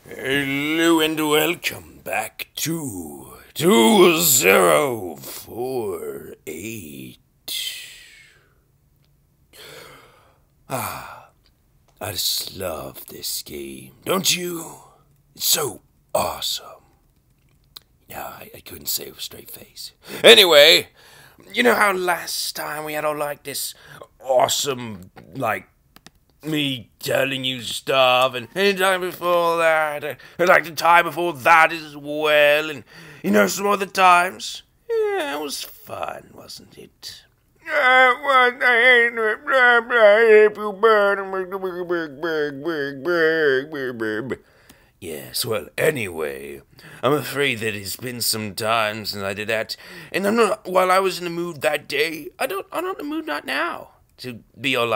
Hello and welcome back to 2048. I just love this game, don't you? It's so awesome. No, I couldn't say it with a straight face. Anyway, you know how last time we had all this awesome, me telling you stuff, and any time before that, and the time before that as well, and some other times. Yeah, it was fun, wasn't it? Yes, well, anyway, I'm afraid that it's been some time since I did that, and I'm not, while I was in the mood that day, I'm not in the mood not now, to be all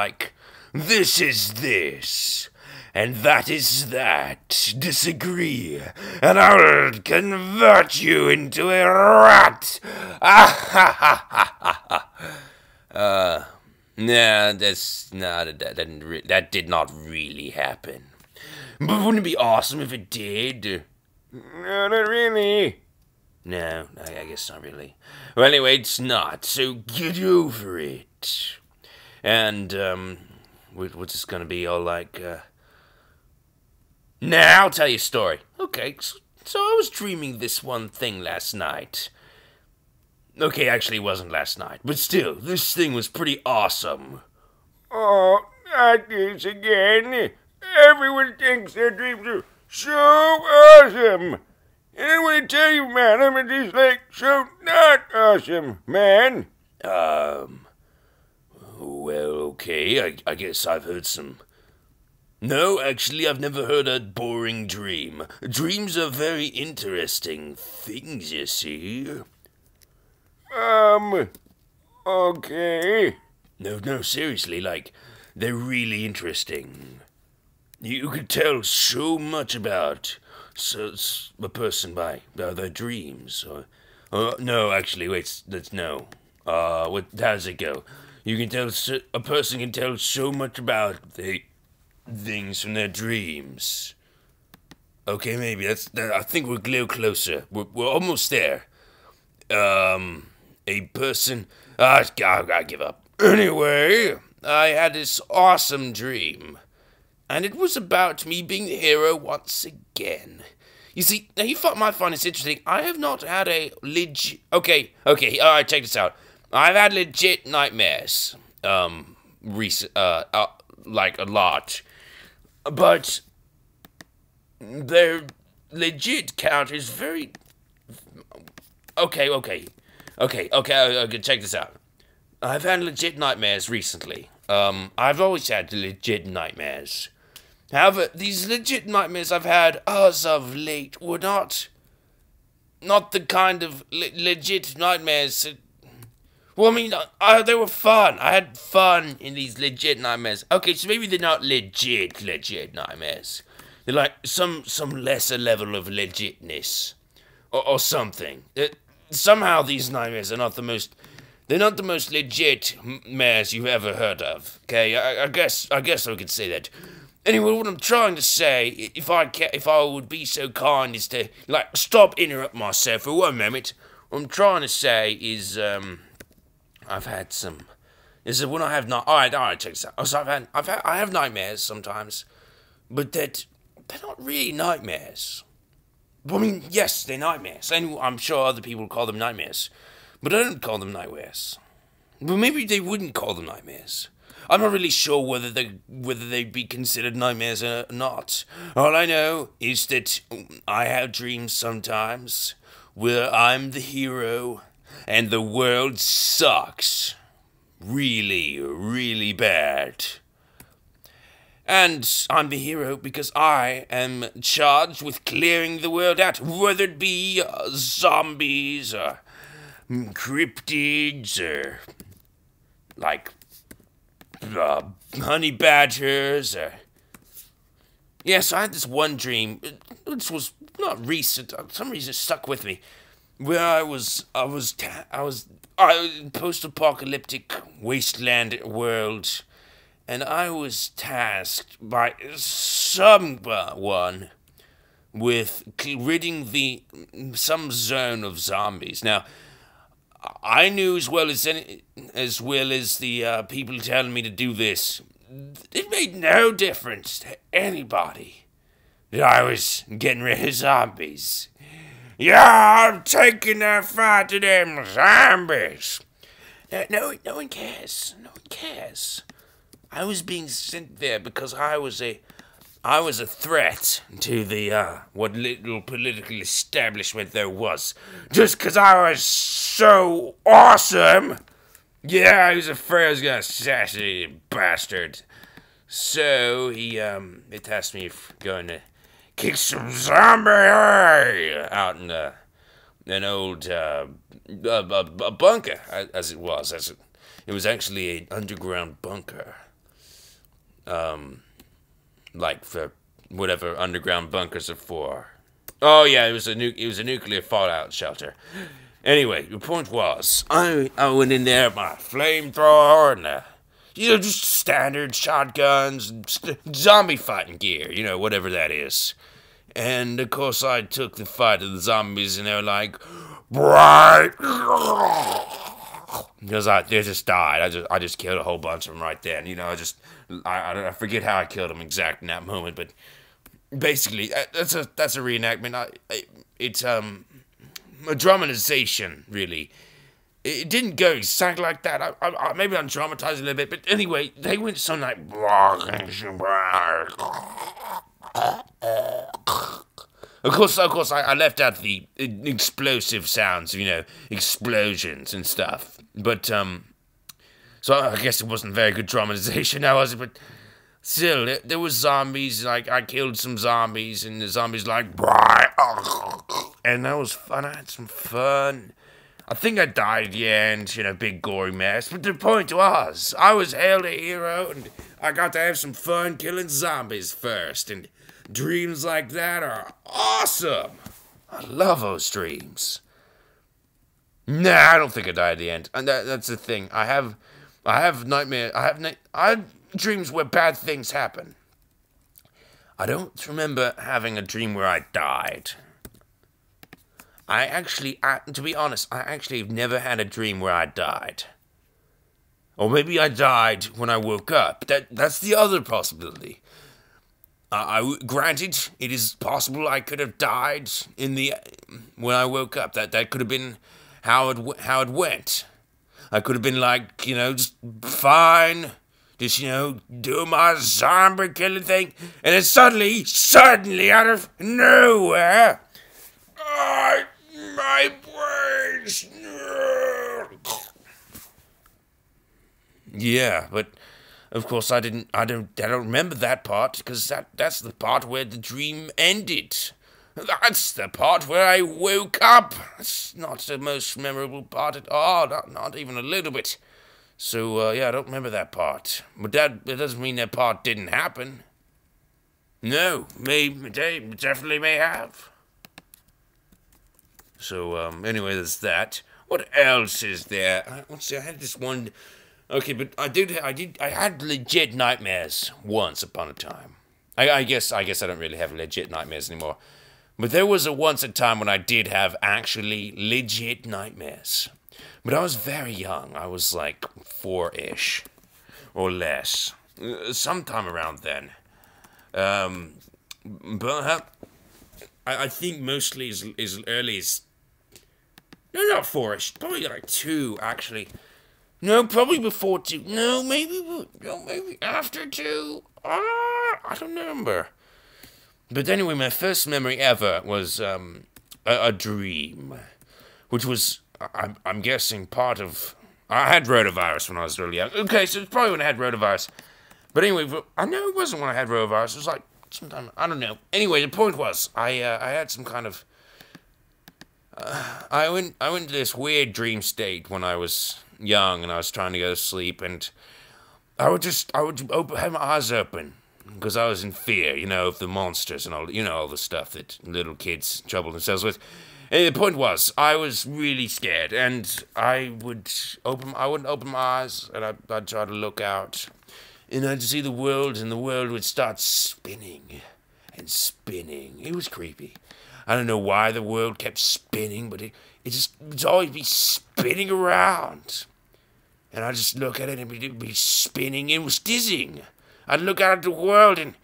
this is this, and that is that. Disagree, and I'll convert you into a rat. Nah, that did not really happen. But wouldn't it be awesome if it did? No, not really. No, I guess not really. Well, anyway, it's not, so get over it. And, what's this gonna be all Now, I'll tell you a story. Okay, so I was dreaming this one thing last night. Okay, actually, it wasn't last night, but still, this thing was pretty awesome. Oh, not this again. Everyone thinks their dreams are so awesome. And when I tell you, man, I'm just so not awesome, man. Well, okay, I guess I've heard some. No, actually, I've never heard a boring dream. Dreams are very interesting things, you see. Okay. No, seriously, they're really interesting. You could tell so much about a person by their dreams. No, actually, wait, no. How does it go? You can tell, a person can tell so much about the things from their dreams. Okay, maybe, I think we're a little closer. We're almost there. A person, I give up. Anyway, I had this awesome dream. And it was about me being the hero once again. You see, now you might find this interesting. I have not had a legit... Okay, alright, check this out. I've had legit nightmares. A lot. But their legit count is very... Okay, check this out. I've had legit nightmares recently. I've always had legit nightmares. However, these legit nightmares I've had as of late were not the kind of legit nightmares. Well, I mean, they were fun. I had fun in these legit nightmares. Okay, so maybe they're not legit nightmares. They're like some lesser level of legitness, or something. Somehow these nightmares are not the most. They're not the most legit mares you've ever heard of. Okay, I guess I could say that. Anyway, what I'm trying to say, if I would be so kind as to stop interrupting myself for 1 minute. What I'm trying to say is I've had some. Is that when I have not? All right, check this out. So I have nightmares sometimes, but they're not really nightmares. Well, I mean, yes, they're nightmares, and I'm sure other people call them nightmares, but I don't call them nightmares. But maybe they wouldn't call them nightmares. I'm not really sure whether they'd be considered nightmares or not. All I know is that I have dreams sometimes where I'm the hero and the world sucks really, really bad. And I'm the hero because I am charged with clearing the world out, whether it be zombies or cryptids or honey badgers or... Yes, I had this one dream, which was not recent, for some reason it stuck with me, where I was post-apocalyptic wasteland world, and I was tasked by someone with ridding some zone of zombies. Now, I knew as well as the people telling me to do this, it made no difference to anybody that I was getting rid of zombies. Yeah, I'm taking that fight to them zombies. No one cares. No one cares. I was being sent there because I was a threat to the what little political establishment there was. Just because I was so awesome. Yeah, I was afraid I was gonna assassinate a bastard. So he tasked me for going to kick some zombie out in an old a bunker, as it was. It was actually an underground bunker. Like for whatever underground bunkers are for. Oh yeah, it was a nuclear fallout shelter. Anyway, the point was, I went in there with my flamethrower and just standard shotguns, and zombie fighting gear, whatever that is. And of course, I took the fight to the zombies, and they were like, right, because they just died. I just killed a whole bunch of them right then. I forget how I killed them exact in that moment, but basically that's a reenactment. It's a dramatization, really. It didn't go exactly like that. Maybe I'm dramatizing a little bit, but anyway, they went something like. Of course, I left out the explosive sounds, explosions and stuff. But so I guess it wasn't very good dramatization, now was it? But still, there was zombies. Like I killed some zombies, and the zombies like, and that was fun. I had some fun. I think I died at the end, big gory mess. But the point was, I was hailed a hero, and I got to have some fun killing zombies first. And dreams like that are awesome. I love those dreams. Nah, I don't think I died at the end. And that's the thing. I have nightmares. I have dreams where bad things happen. I don't remember having a dream where I died. To be honest, I actually have never had a dream where I died. Or maybe I died when I woke up. That's the other possibility. Granted, it is possible I could have died when I woke up. That could have been how it went. I could have been like, just fine, just doing my zombie killing thing, and then suddenly out of nowhere, my brains. Yeah, but of course I don't remember that part, because that's the part where the dream ended. That's the part where I woke up. It's not the most memorable part at all, not even a little bit. So yeah, I don't remember that part. But that doesn't mean that part didn't happen. No, they definitely may have. So anyway, there's that. What else is there? Let's see. I had this one. Okay, but I had legit nightmares once upon a time. I guess I don't really have legit nightmares anymore. But there was once a time when I did have actually legit nightmares. But I was very young. I was like 4-ish or less, sometime around then. But I think mostly as early as, no, not 4-ish, probably like 2 actually. No, probably before 2. No, maybe after 2. I don't remember. But anyway, my first memory ever was a dream, which was, I'm guessing, part of. I had rotavirus when I was really young. Okay, so it's probably when I had rotavirus. But anyway, I know it wasn't when I had rotavirus. It was like sometime, I don't know. Anyway, the point was, I had some kind of. I went to this weird dream state when I was young, and I was trying to go to sleep, and I would have my eyes open. Because I was in fear, of the monsters and all, all the stuff that little kids trouble themselves with. And the point was, I was really scared, and I wouldn't open my eyes, and I'd try to look out, and I'd see the world, and the world would start spinning, and spinning. It was creepy. I don't know why the world kept spinning, but it'd always be spinning around. And I'd just look at it and it'd be spinning. It was dizzying. I'd look out at the world and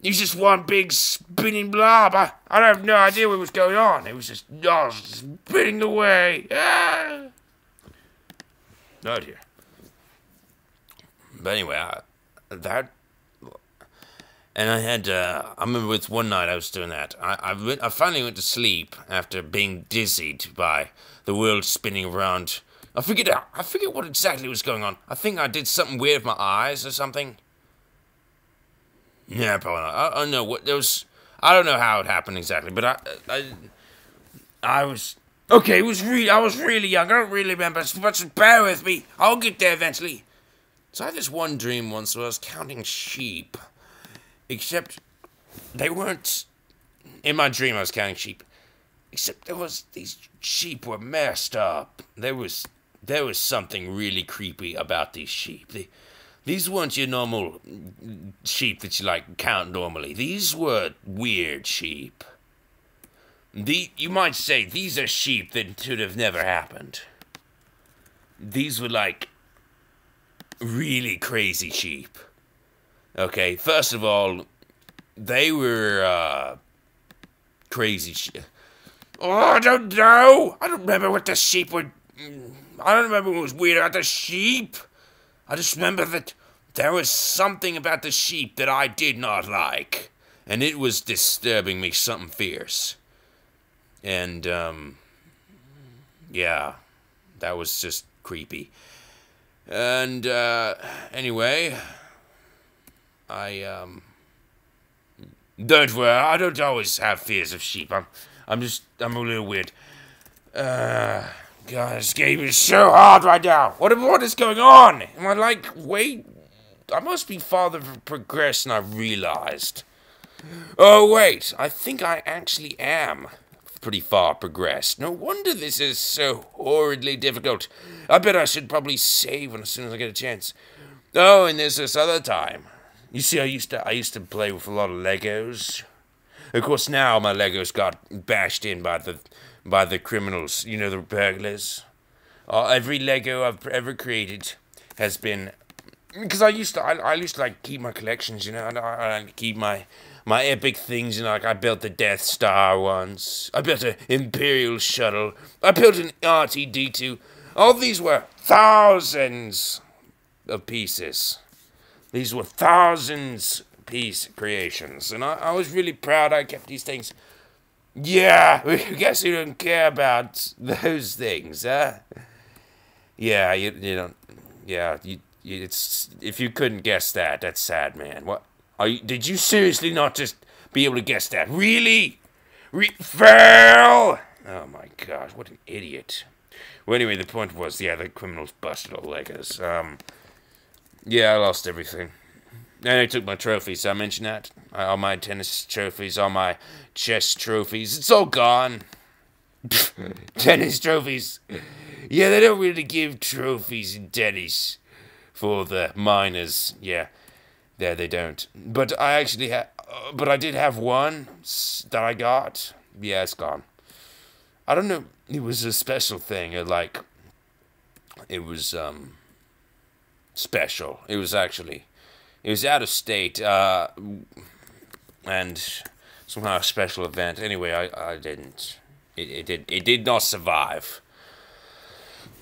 it was just one big spinning blob. I have no idea what was going on. It was just spinning away. Ah! Oh dear. But anyway, and I had, I remember with one night I was doing that. I finally went to sleep after being dizzied by the world spinning around. I forget what exactly was going on. I think I did something weird with my eyes or something. Yeah, probably not. I don't know what there was. I don't know how it happened exactly, but I was okay. I was really young. I don't really remember. But bear with me. I'll get there eventually. So I had this one dream once where I was counting sheep. Except they weren't. In my dream, I was counting sheep. Except these sheep were messed up. There was something really creepy about these sheep. These weren't your normal sheep that you like count normally. These were weird sheep. You might say these are sheep that should have never happened. These were like really crazy sheep. Okay, first of all, they were crazy sheep. Oh, I don't know. I don't remember what the sheep were. I don't remember what was weird about the sheep. I just remember that there was something about the sheep that I did not like. And it was disturbing me something fierce. And, yeah, that was just creepy. And, anyway, don't worry, I don't always have fears of sheep. I'm a little weird. God, this game is so hard right now. What is going on? Am I like, wait, I must be farther progressed than I realized. Oh, wait, I think I actually am pretty far progressed. No wonder this is so horridly difficult. I bet I should probably save as soon as I get a chance. Oh, and there's this other time. You see, I used to play with a lot of Legos. Of course, now my Legos got bashed in by the criminals, you know, the burglars. Every Lego I've ever created has been, because I used to like keep my collections, you know, and I keep my epic things, you know, like I built the Death Star once, I built an Imperial shuttle, I built an R2-D2. All these were thousands of pieces. These were thousands piece creations, and I was really proud I kept these things. Yeah, I guess you don't care about those things, huh? Yeah, you don't. Yeah, it's if you couldn't guess that, that's sad, man. What? Did you seriously not just be able to guess that? Really? Fail? Oh my gosh, what an idiot. Well, anyway, the point was, yeah, the criminals busted all Legos. Yeah, I lost everything. And I took my trophies, I mentioned that. All my tennis trophies, all my chess trophies, it's all gone. Tennis trophies. Yeah, they don't really give trophies in tennis for the minors. Yeah, they don't. But I actually but I did have one that I got. Yeah, it's gone. I don't know, it was a special thing, it was, special. It was out of state, and somehow a special event. Anyway, I didn't. It did not survive.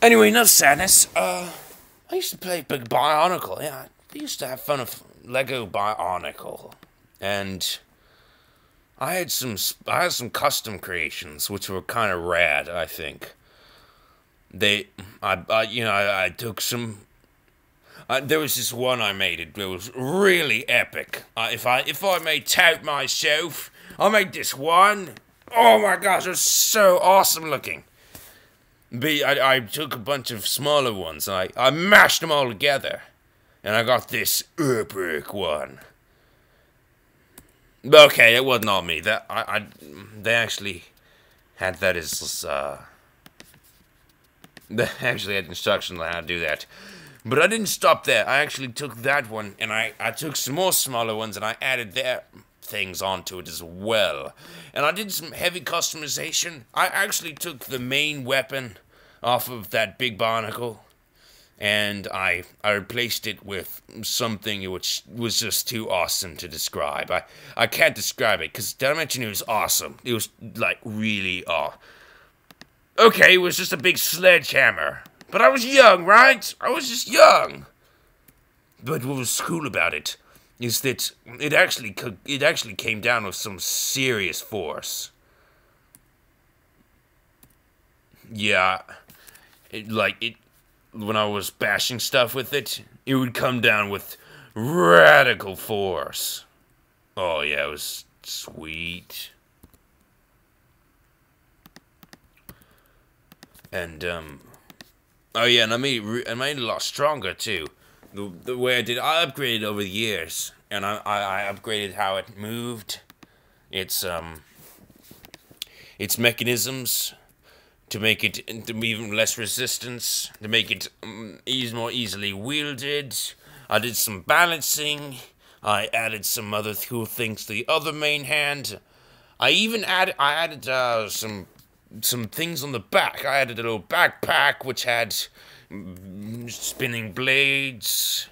Anyway, enough sadness. I used to play big Bionicle. Yeah, I used to have fun with Lego Bionicle, and I had some custom creations which were kind of rad. I think I took some. There was this one I made. It was really epic. If I may tout myself, I made this one. Oh my gosh, it was so awesome looking. I took a bunch of smaller ones. And I mashed them all together, and I got this epic one. Okay, it wasn't all me. They actually had that as they actually had instructions on how to do that. But I didn't stop there. I actually took that one, and I took some more smaller ones, and I added things onto it as well. And I did some heavy customization. I actually took the main weapon off of that big Bionicle, and I replaced it with something which was just too awesome to describe. I can't describe it, because did I mention it was awesome? It was, like, really, okay, it was just a big sledgehammer. But I was young, right? I was just young. But what was cool about it is that it actually came down with some serious force. Yeah, when I was bashing stuff with it, it would come down with radical force. Oh yeah, it was sweet. And oh yeah, and I made it a lot stronger too. The way I upgraded over the years, and I upgraded how it moved, its mechanisms, to make it into even less resistance, to make it more easily wielded. I did some balancing. I added some other cool things to the other main hand. I added some things on the back. I added a little backpack which had spinning blades.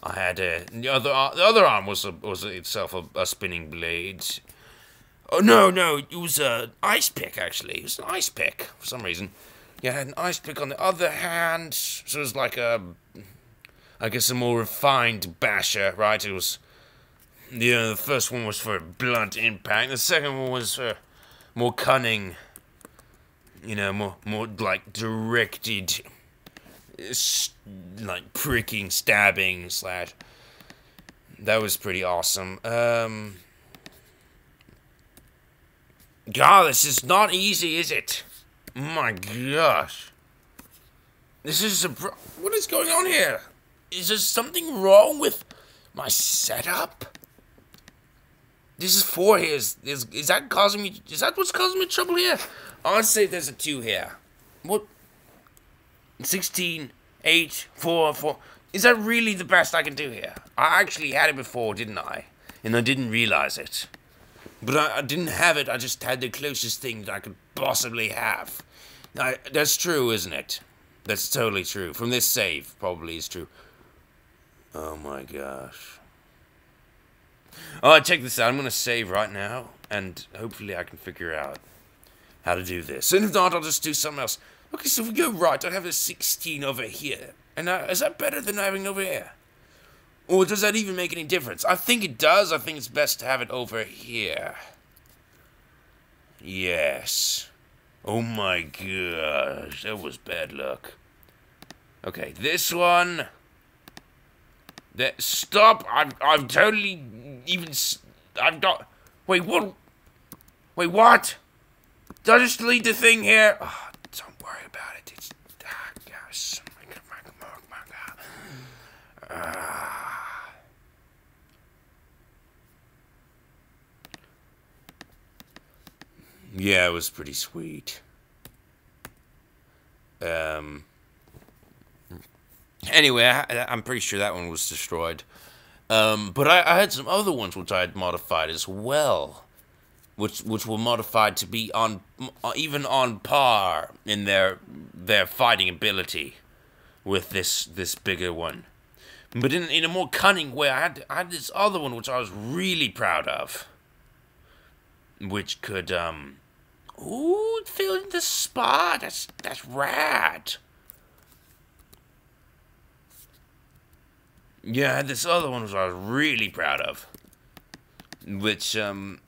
I had the other arm was itself a spinning blade. Oh no, it was an ice pick actually. It was an ice pick for some reason. Yeah, I had an ice pick on the other hand, so it was like I guess a more refined basher, right? It was, the first one was for blunt impact. The second one was for more cunning. More like directed, like pricking, stabbing, slash. That was pretty awesome. God, this is not easy, is it? Oh my gosh. What is going on here? Is there something wrong with my setup? This is 4 here. Is that what's causing me trouble here? I'd say there's a 2 here. What? 16, 8, 4, 4. Is that really the best I can do here? I actually had it before, didn't I? And I didn't realize it. But I didn't have it, I just had the closest thing that I could possibly have. That's true, isn't it? That's totally true. From this save, probably is true. Oh my gosh. Alright, check this out. I'm going to save right now, and hopefully I can figure out how to do this. And if not, I'll just do something else. Okay, so if we go right, I have a 16 over here. And is that better than having over here? Or does that even make any difference? I think it does. I think it's best to have it over here. Yes. Oh my gosh, that was bad luck. Okay, this one. Stop! I've totally I've got. Wait, what? Wait, what? Did I just delete the thing here? Oh, don't worry about it. It's gosh. Yeah, it was pretty sweet. Anyway, I'm pretty sure that one was destroyed. But I had some other ones which I had modified as well, which were modified to be even on par in their fighting ability with this bigger one. But in a more cunning way, I had this other one which I was really proud of, which could fill in the spot. That's rad. Yeah, I had this other one which I was really proud of, which it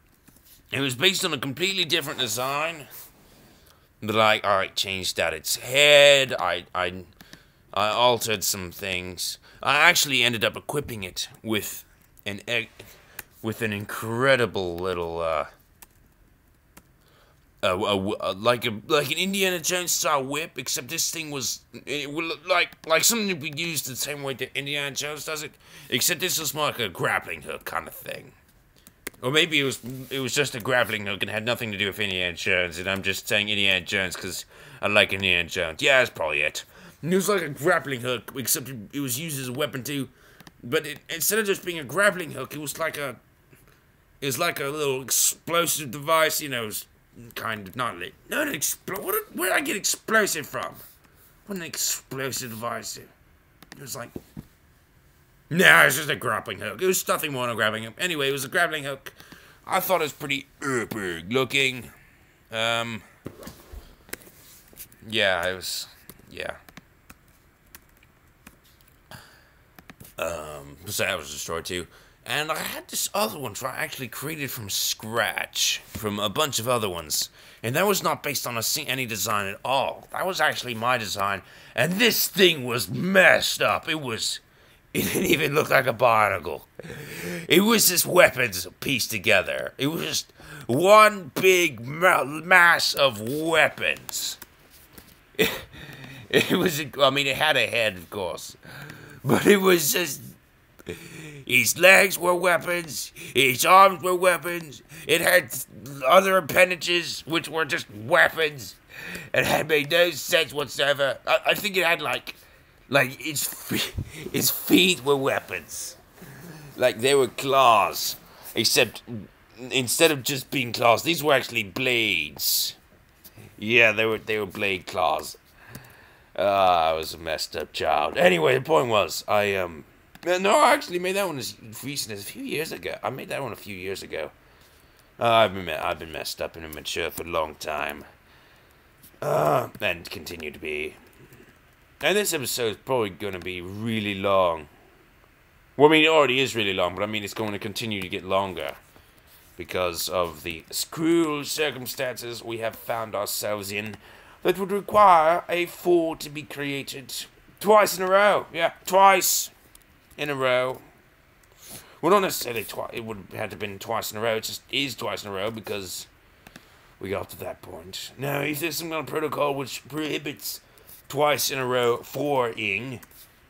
was based on a completely different design. But I changed out its head. I altered some things. I actually ended up equipping it with an incredible little like an Indiana Jones style whip, except this thing was like something that we used the same way that Indiana Jones does it, except this was more like a grappling hook kind of thing. Or maybe it was just a grappling hook and had nothing to do with Indiana Jones, and I'm just saying Indiana Jones because I like Indiana Jones. Yeah, that's probably it. And it was like a grappling hook, except it was used as a weapon too. But instead of just being a grappling hook, it was like It was like a little explosive device, you know, kind of not an where did I get explosive from? What an explosive device. It was like, nah, it's just a grappling hook. It was nothing more than a grappling hook. Anyway, it was a grappling hook. I thought it was pretty epic looking. Yeah, it was, yeah. So that was destroyed too. And I had this other one I actually created from scratch, from a bunch of other ones. And that was not based on any design at all. That was actually my design. And this thing was messed up. It didn't even look like a Bionicle. It was just weapons pieced together. It was just one big mass of weapons. It was, I mean, it had a head, of course. But it was just, his legs were weapons, his arms were weapons, it had other appendages which were just weapons. It had made no sense whatsoever. I think it had like its feet were weapons. Like they were claws. Except instead of just being claws, these were actually blades. Yeah, they were blade claws. I was a messed up child. Anyway, the point was, I actually made that one as recent as a few years ago. I made that one a few years ago. I've been messed up and immature for a long time. And continue to be. And this episode is probably going to be really long. Well, I mean, it already is really long, but I mean, it's going to continue to get longer. Because of the cruel circumstances we have found ourselves in that would require a 4 to be created twice in a row. Yeah, twice in a row. Well, not necessarily twice. It would have to been twice in a row. It just is twice in a row because we got to that point. Now, if there's some kind of protocol which prohibits twice in a row 4-ing,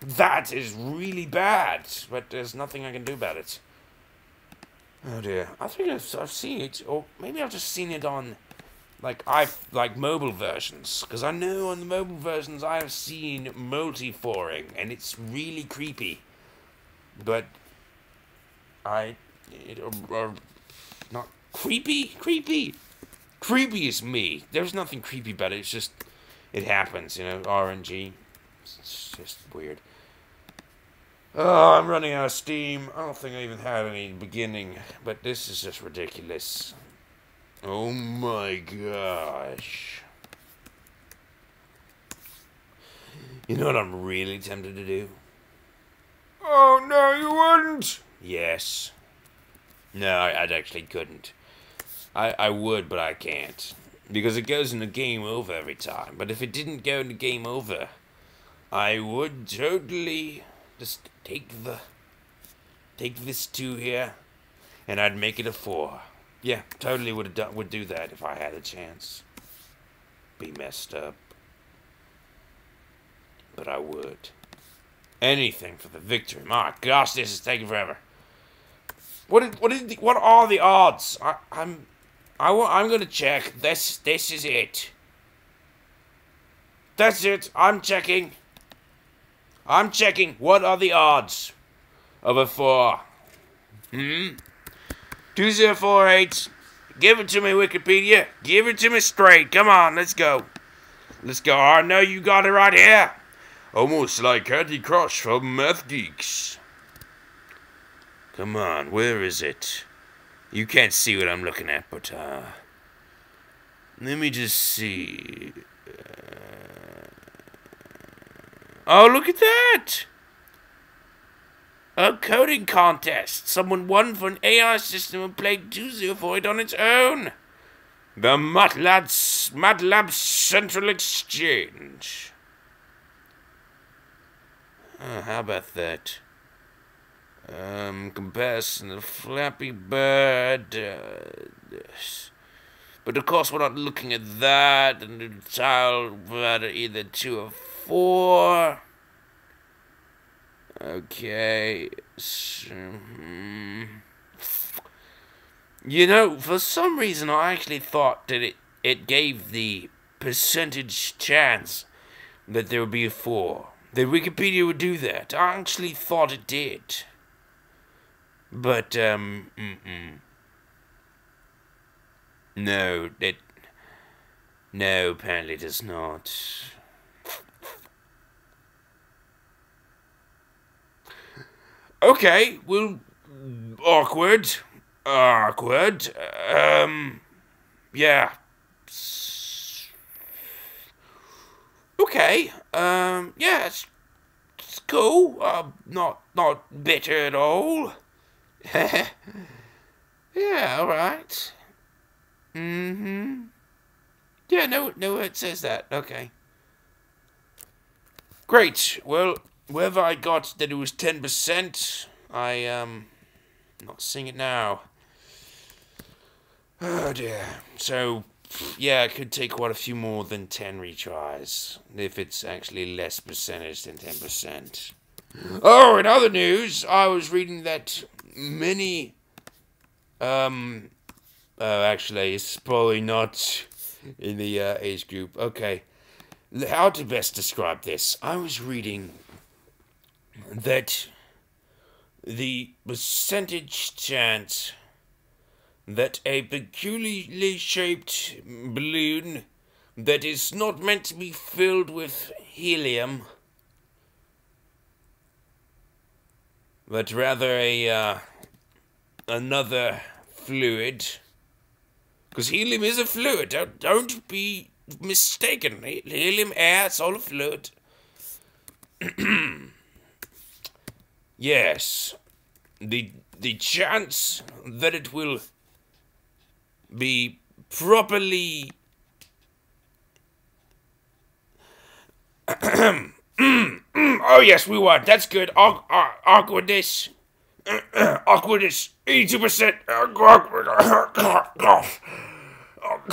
that is really bad. But there's nothing I can do about it. Oh dear. I think I've seen it, or maybe I've just seen it on like mobile versions, because I know on the mobile versions I have seen multi-4ing, and it's really creepy. But not creepy. Creepy is me. There's nothing creepy about it. It's just it happens, you know. RNG. It's just weird. Oh, I'm running out of steam. I don't think I even had any beginning, but this is just ridiculous. Oh my gosh. You know what I'm really tempted to do? Oh, no, you wouldn't! Yes. No, I actually couldn't. I would, but I can't. Because it goes into game over every time. But if it didn't go into game over, I would totally just take this 2 here, and I'd make it a 4. Yeah, totally would do that if I had a chance. Be messed up. But I would. Anything for the victory. My gosh, this is taking forever. What are the odds? I'm gonna check. This is it. That's it. I'm checking. What are the odds of a 4? 2048. Give it to me, Wikipedia. Give it to me straight. Come on, let's go. I know you got it right here. Almost like Candy Crush from Math Geeks. Come on, where is it? You can't see what I'm looking at, but let me just see. Oh, look at that! A coding contest. Someone won for an AI system and played 2048 on its own. The MATLAB Central Exchange. How about that? Comparison of Flappy Bird. But of course we're not looking at that. And the child were either 2 or 4. Okay. You know, for some reason I actually thought that it gave the percentage chance that there would be a 4. That Wikipedia would do that. I actually thought it did. But, No, no, apparently it does not. Okay, well, awkward. Yeah. Okay, yeah, it's cool. Not bitter at all. Yeah, alright. Mm-hmm. Yeah, no, it says that. Okay. Great. Well, wherever I got that it was 10%, not seeing it now. Oh dear. So, yeah, it could take quite a few more than 10 retries, if it's actually less percentage than 10%. Oh, in other news, I was reading that many, actually, it's probably not in the age group. Okay, how to best describe this? I was reading that the percentage chance that a peculiarly shaped balloon that is not meant to be filled with helium, but rather a another fluid, because helium is a fluid. Don't be mistaken. Helium, air, it's all a fluid. Yes, the chance that it will be properly oh yes, we won. That's good. Awkwardness. Awkwardness. 82%. Awkward.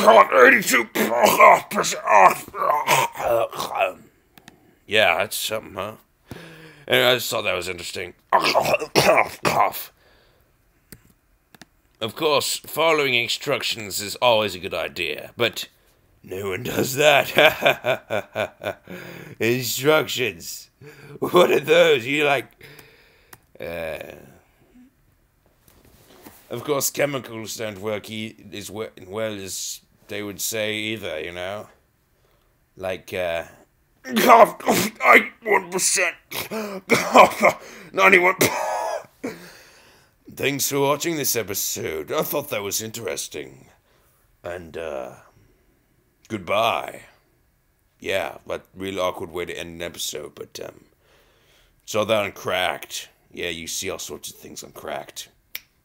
82%. Yeah, that's something, huh? And I just thought that was interesting. Of course, following instructions is always a good idea, but no one does that. Instructions. What are those? You like... Of course, chemicals don't work as well as they would say either, you know? Like, 1%. 91. Thanks for watching this episode. I thought that was interesting. And, goodbye. Yeah, but real awkward way to end an episode, but, saw that on Cracked. Yeah, you see all sorts of things on Cracked.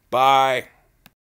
Bye.